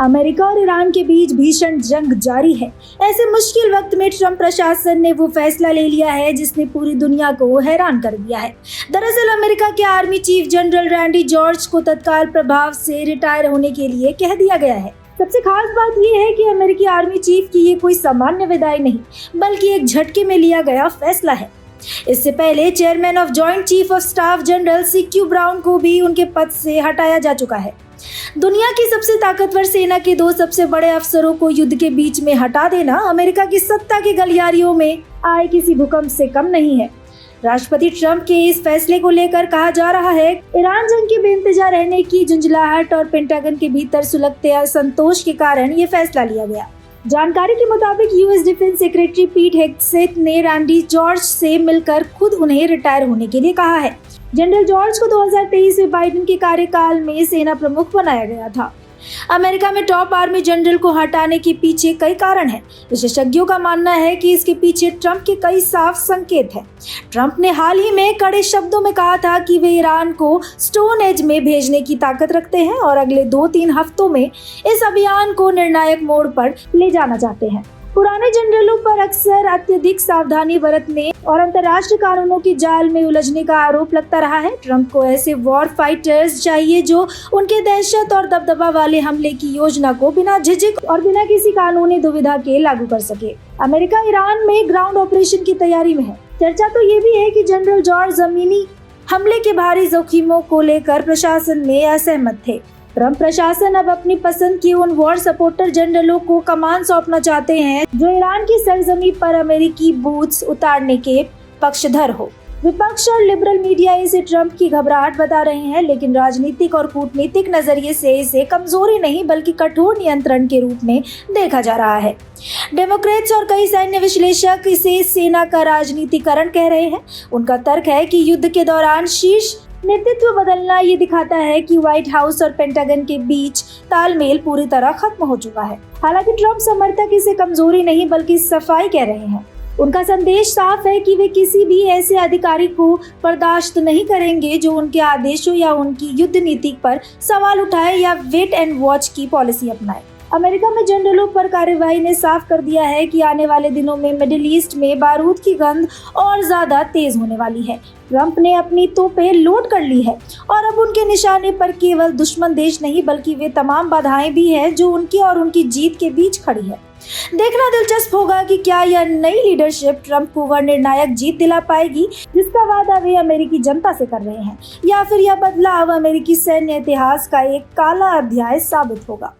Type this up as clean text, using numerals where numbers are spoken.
America और Iran के बीच भीषण जंग जारी है। ऐसे मुश्किल वक्त में ट्रंप प्रशासन ने वो फैसला ले लिया है जिसने पूरी दुनिया को हैरान कर दिया है। दरअसल अमेरिका के army chief general Randy George को तत्काल प्रभाव से रिटायर होने के लिए कह दिया गया है। सबसे खास बात यह है कि अमेरिकी आर्मी चीफ की ये कोई सामान्य विदाई नहीं, बल्कि एक झटके में लिया गया फैसला है। इससे पहले chairman of joint chief of staff general CQ brown को भी उनके पद से हटाया जा चुका है। दुनिया की सबसे ताकतवर सेना के दो सबसे बड़े अफसरों को युद्ध के बीच में हटा देना अमेरिका की सत्ता की गलियारियों में आए किसी भूकंप से कम नहीं है। राष्ट्रपति ट्रंप के इस फैसले को लेकर कहा जा रहा है, ईरान जंग के बेइंतजा रहने की झुंझलाहट और पेंटागन के भीतर सुलगते असंतोष के कारण ये फैसला लिया गया। जानकारी के मुताबिक यूएस डिफेंस सेक्रेटरी पीट हेग्सेथ ने रैंडी जॉर्ज से मिलकर खुद उन्हें रिटायर होने के लिए कहा है। जनरल जॉर्ज को 2023 में बाइडेन के कार्यकाल में सेना प्रमुख बनाया गया था। अमेरिका में टॉप आर्मी जनरल को हटाने के पीछे कई कारण हैं। विशेषज्ञों का मानना है कि इसके पीछे ट्रंप के कई साफ संकेत हैं। ट्रंप ने हाल ही में कड़े शब्दों में कहा था कि वे ईरान को स्टोन एज में भेजने की ताकत रखते हैं और अगले 2-3 हफ्तों में इस अभियान को निर्णायक मोड़ पर ले जाना चाहते हैं। पुराने जनरलों पर अक्सर अत्यधिक सावधानी बरतने और अंतर्राष्ट्रीय कानूनों की जाल में उलझने का आरोप लगता रहा है। ट्रंप को ऐसे वॉर फाइटर्स चाहिए जो उनके दहशत और दबदबा वाले हमले की योजना को बिना झिझक और बिना किसी कानूनी दुविधा के लागू कर सके। अमेरिका ईरान में ग्राउंड ऑपरेशन की तैयारी में है। चर्चा तो ये भी है कि जनरल जॉर्ज जमीनी हमले के भारी जोखिमों को लेकर प्रशासन में असहमत थे। ट्रंप प्रशासन अब अपनी पसंद की उन वॉर सपोर्टर जनरलों को कमान सौंपना चाहते हैं जो ईरान की सरजमी पर अमेरिकी बूथ्स उतारने के पक्षधर हो। विपक्ष और लिबरल मीडिया इसे ट्रंप की घबराहट बता रहे हैं, लेकिन राजनीतिक और कूटनीतिक नजरिए से इसे कमजोरी नहीं बल्कि कठोर नियंत्रण के रूप में देखा जा रहा है। डेमोक्रेट्स और कई सैन्य विश्लेषक इसे सेना का राजनीतिकरण कह रहे हैं। उनका तर्क है कि युद्ध के दौरान शीर्ष नेतृत्व बदलना ये दिखाता है कि व्हाइट हाउस और पेंटागन के बीच तालमेल पूरी तरह खत्म हो चुका है। हालांकि ट्रंप समर्थक इसे कमजोरी नहीं बल्कि सफाई कह रहे हैं। उनका संदेश साफ है कि वे किसी भी ऐसे अधिकारी को बर्दाश्त नहीं करेंगे जो उनके आदेशों या उनकी युद्ध नीति पर सवाल उठाए या वेट एंड वॉच की पॉलिसी अपनाए। अमेरिका में जनरलों पर कार्यवाही ने साफ कर दिया है कि आने वाले दिनों में मिडिल ईस्ट में बारूद की गंध और ज्यादा तेज होने वाली है। ट्रंप ने अपनी तोपें लोड कर ली है और अब उनके निशाने पर केवल दुश्मन देश नहीं बल्कि वे तमाम बाधाएं भी हैं जो उनकी और उनकी जीत के बीच खड़ी है। देखना दिलचस्प होगा कि क्या यह नई लीडरशिप ट्रंप को वह निर्णायक जीत दिला पाएगी जिसका वादा वे अमेरिकी जनता से कर रहे हैं, या फिर यह बदलाव अमेरिकी सैन्य इतिहास का एक काला अध्याय साबित होगा।